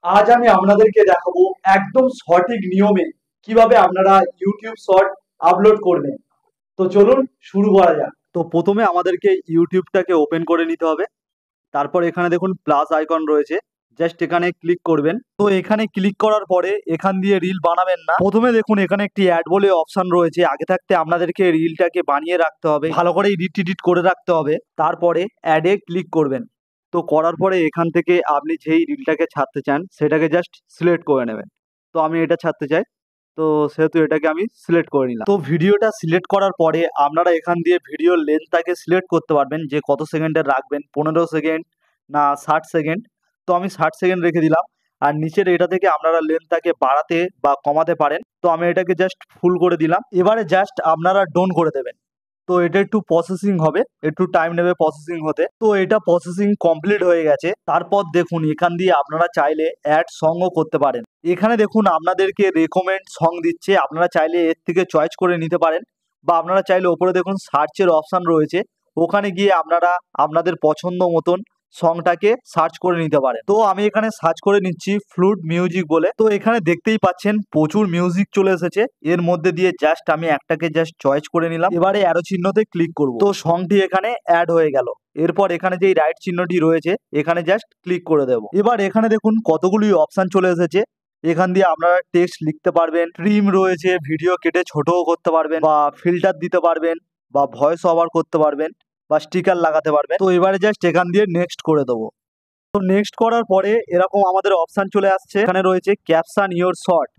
আজ আমি আপনাদেরকে দেখাবো একদম সঠিক নিয়মে কিভাবে আপনারা ইউটিউব শর্ট আপলোড করবেন। তো চলুন শুরু করা যাক। তো প্রথমে আমাদেরকে ইউটিউবটাকে ওপেন করে নিতে হবে। তারপর এখানে দেখুন প্লাস আইকন রয়েছে, জাস্ট এখানে ক্লিক করবেন। তো এখানে ক্লিক করার পরে এখান দিয়ে রিল বানাবেন না, প্রথমে দেখুন এখানে একটি অ্যাড বলে অপশন রয়েছে। আগে থাকতে আপনাদেরকে রিলটাকে বানিয়ে রাখতে হবে, ভালো করে এডিট টিডিট করে রাখতে হবে। তারপরে অ্যাডে ক্লিক করবেন। তো করার পরে এখান থেকে আপনি যেই রিলটাকে ছাড়তে চান সেটাকে জাস্ট সিলেক্ট করে নেবেন। তো আমি এটা ছাড়তে চাই, তো সেহেতু এটাকে আমি সিলেক্ট করে নিলাম। তো ভিডিওটা সিলেক্ট করার পরে আপনারা এখান দিয়ে ভিডিওর লেন্থটাকে সিলেক্ট করতে পারবেন যে কত সেকেন্ডের রাখবেন, 15 সেকেন্ড না 60 সেকেন্ড। তো আমি 60 সেকেন্ড রেখে দিলাম। আর নিচের এটা থেকে আপনারা লেন্থটাকে বাড়াতে বা কমাতে পারেন। তো আমি এটাকে জাস্ট ফুল করে দিলাম। এবারে জাস্ট আপনারা ডোন করে দেবেন। তো এটা একটু প্রসেসিং হবে, একটু টাইম নেবে প্রসেসিং হতে। তো এটা প্রসেসিং কমপ্লিট হয়ে গেছে। তারপর দেখুন এখান দিয়ে আপনারা চাইলে অ্যাড সংও করতে পারেন। এখানে দেখুন আপনাদেরকে রেকমেন্ড সং দিচ্ছে, আপনারা চাইলে এর থেকে চয়েস করে নিতে পারেন। বা আপনারা চাইলে ওপরে দেখুন সার্চের অপশান রয়েছে, ওখানে গিয়ে আপনারা আপনাদের পছন্দ মতন সংটাকে সার্চ করে নিতে পারেন। তো আমি এখানে সার্চ করে নিচ্ছি ফ্লুট মিউজিক বলে। তো এখানে দেখতেই পাচ্ছেন প্রচুর মিউজিক চলে এসেছে। এর মধ্যে দিয়ে জাস্ট আমি একটাকে জাস্ট চয়েস করে নিলাম। এবারে অ্যারো চিহ্নতে ক্লিক করব। তো সংটি এখানে অ্যাড হয়ে গেল। এরপর এখানে যেই রাইট চিহ্নটি রয়েছে এখানে জাস্ট ক্লিক করে দেব। এবার এখানে দেখুন কতগুলি অপশন চলে এসেছে। এখান দিয়ে আপনারা টেক্সট লিখতে পারবেন, ট্রিম রয়েছে, ভিডিও কেটে ছোটও করতে পারবেন, বা ফিল্টার দিতে পারবেন, বা ভয়েস ওভার করতে পারবেন, বা স্টিকার লাগাতে পারবেন। তো এবারে জাস্ট এখান দিয়ে নেক্সট করে দেবো। তো নেক্সট করার পরে এরকম আমাদের অপশন চলে আসছে, এখানে রয়েছে ক্যাপশন ইওর শর্ট।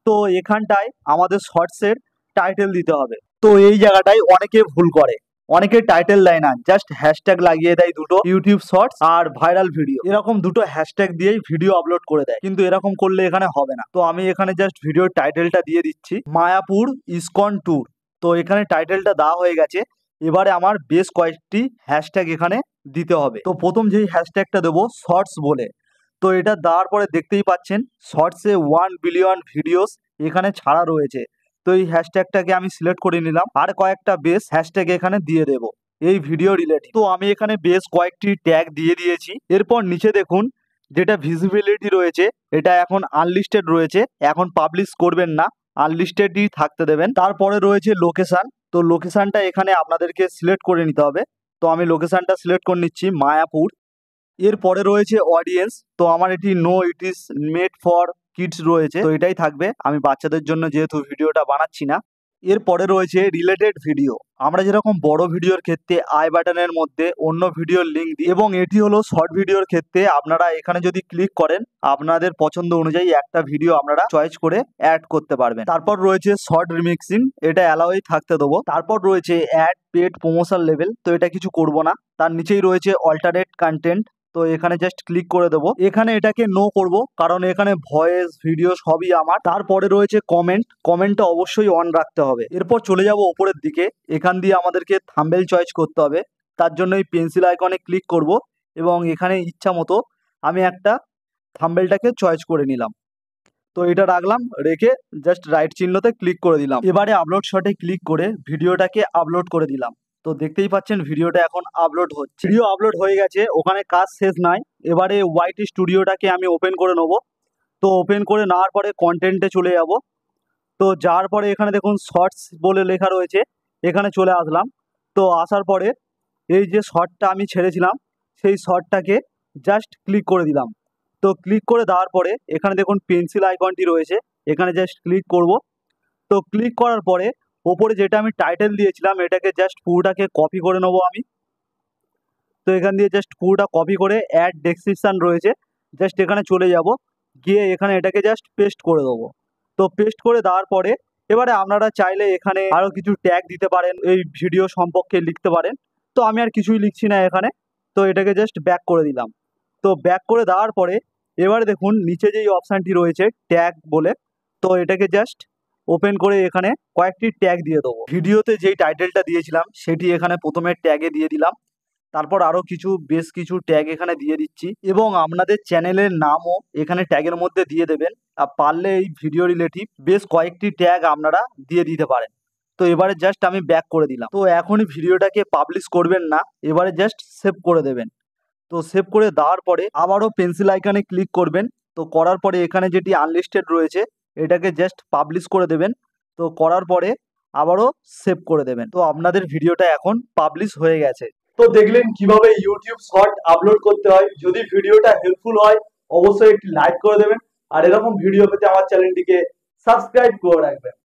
তো এখানটায় আমাদের শর্টসের টাইটেল দিতে হবে। তো এই জায়গাটায় অনেকে ভুল করে, অনেকে টাইটেল দেয় না, জাস্ট হ্যাশট্যাগ লাগিয়ে দেয় দুটো, ইউটিউব শর্টস আর ভাইরাল ভিডিও, এরকম দুটো হ্যাশট্যাগ দিয়েই ভিডিও আপলোড করে দেয়। কিন্তু এরকম করলে এখানে হবে না। তো আমি এখানে জাস্ট ভিডিওর টাইটেলটা দিয়ে দিচ্ছি, মায়াপুর ইসকন ট্যুর। তো এখানে টাইটেলটা দেওয়া হয়ে গেছে। এবারে আমার বেশ কয়েকটি হ্যাশট্যাগ এখানে দিতে হবে। তো প্রথম যেই হ্যাশট্যাগটা দেবো শর্টস বলে। তো এটা দেওয়ার পরে দেখতেই পাচ্ছেন শর্টসে 1 বিলিয়ন ভিডিওস এখানে ছাড়া রয়েছে। তো এই হ্যাশট্যাগটাকে আমি সিলেক্ট করে নিলাম। আর কয়েকটা বেশ হ্যাশট্যাগ এখানে দিয়ে দেব এই ভিডিও রিলেটেড। তো আমি এখানে বেশ কয়েকটি ট্যাগ দিয়ে দিয়েছি। এরপর নিচে দেখুন যেটা ভিজিবিলিটি রয়েছে এটা এখন আনলিস্টেড রয়েছে, এখন পাবলিশ করবেন না, আনলিস্টেডই থাকতে দেবেন। তারপরে রয়েছে লোকেশন। তো লোকেশনটা এখানে আপনাদেরকে সিলেক্ট করে নিতে হবে। তো আমি লোকেশনটা সিলেক্ট করে নিচ্ছি মায়াপুর। এরপরে রয়েছে অডিয়েন্স। তো আমার এটি no it is made for kids রয়েছে, তো এটাই থাকবে, আমি বাচ্চাদের জন্য যেহেতু ভিডিওটা বানাচ্ছি না। এরপরে রয়েছে রিলেটেড ভিডিও। আমরা যেরকম বড় ভিডিওর ক্ষেত্রে আই বাটনের মধ্যে অন্য ভিডিওর লিঙ্ক দিই, এবং এটি হলো শর্ট ভিডিওর ক্ষেত্রে আপনারা এখানে যদি ক্লিক করেন আপনাদের পছন্দ অনুযায়ী একটা ভিডিও আপনারা চয়েস করে অ্যাড করতে পারবেন। তারপর রয়েছে শর্ট রিমিক্সিং, এটা অ্যালাউই থাকতে দেবো। তারপর রয়েছে অ্যাড পেড প্রমোশন লেভেল, তো এটা কিছু করব না। তার নিচেই রয়েছে অল্টারনেট কন্টেন্ট। তো এখানে জাস্ট ক্লিক করে দেবো। এখানে এটাকে নো করব, কারণ এখানে ভয়েস ভিডিও সবই আমার। তারপরে রয়েছে কমেন্ট, কমেন্টটা অবশ্যই অন রাখতে হবে। এরপর চলে যাব উপরের দিকে, এখান দিয়ে আমাদেরকে থাম্বনেল চয়েস করতে হবে। তার জন্য এই পেন্সিল আইকনে ক্লিক করব, এবং এখানে ইচ্ছা মতো আমি একটা থাম্বনেলটাকে চয়েস করে নিলাম। তো এটা রাখলাম, রেখে জাস্ট রাইট চিহ্নতে ক্লিক করে দিলাম। এবারে আপলোড শটে ক্লিক করে ভিডিওটাকে আপলোড করে দিলাম। তো দেখতেই পাচ্ছেন ভিডিওটা এখন আপলোড হচ্ছে। ভিডিও আপলোড হয়ে গেছে, ওখানে কাজ শেষ নাই। এবারে ওয়াইটি স্টুডিওটাকে আমি ওপেন করে নেব। তো ওপেন করে নেওয়ার পরে কন্টেন্টে চলে যাব। তো যাওয়ার পরে এখানে দেখুন শর্টস বলে লেখা রয়েছে, এখানে চলে আসলাম। তো আসার পরে এই যে শর্টটা আমি ছেড়েছিলাম সেই শর্টটাকে জাস্ট ক্লিক করে দিলাম। তো ক্লিক করে দেওয়ার পরে এখানে দেখুন পেন্সিল আইকনটি রয়েছে, এখানে জাস্ট ক্লিক করব। তো ক্লিক করার পরে ওপরে যেটা আমি টাইটেল দিয়েছিলাম এটাকে জাস্ট পুরোটাকে কপি করে নেবো আমি। তো এখান দিয়ে জাস্ট পুরোটা কপি করে অ্যাড ডেসক্রিপশন রয়েছে, জাস্ট এখানে চলে যাব, গিয়ে এখানে এটাকে জাস্ট পেস্ট করে দেবো। তো পেস্ট করে দেওয়ার পরে এবারে আপনারা চাইলে এখানে আরও কিছু ট্যাগ দিতে পারেন, এই ভিডিও সম্পর্কে লিখতে পারেন। তো আমি আর কিছুই লিখছি না এখানে। তো এটাকে জাস্ট ব্যাক করে দিলাম। তো ব্যাক করে দেওয়ার পরে এবারে দেখুন নিচে যেই অপশানটি রয়েছে ট্যাগ বলে, তো এটাকে জাস্ট ওপেন করে এখানে কয়েকটি ট্যাগ দিয়ে দেবো। ভিডিওতে যেই টাইটেলটা দিয়েছিলাম সেটি এখানে প্রথমে ট্যাগে দিয়ে দিলাম। তারপর আরও বেশ কিছু ট্যাগ এখানে দিয়ে দিচ্ছি, এবং আপনাদের চ্যানেলের নামও এখানে ট্যাগের মধ্যে দিয়ে দেবেন। আর পারলে এই ভিডিও রিলেটিভ বেশ কয়েকটি ট্যাগ আপনারা দিয়ে দিতে পারেন। তো এবারে জাস্ট আমি ব্যাক করে দিলাম। তো এখনই ভিডিওটাকে পাবলিশ করবেন না, এবারে জাস্ট সেভ করে দেবেন। তো সেভ করে দেওয়ার পরে আবারও পেন্সিল আইকনে ক্লিক করবেন। তো করার পরে এখানে যেটি আনলিস্টেড রয়েছে এটাকে জাস্ট পাবলিশ করে দেবেন। তো করার পরে আবারও সেভ করে দেবেন। তো আপনাদের ভিডিওটা এখন পাবলিশ হয়ে গেছে। তো দেখলেন কিভাবে ইউটিউব শর্ট আপলোড করতে হয়। যদি ভিডিওটা হেল্পফুল হয় অবশ্যই একটি লাইক করে দেবেন, আর এরকম ভিডিও পেতে আমার চ্যানেলটিকে সাবস্ক্রাইব করে রাখবেন।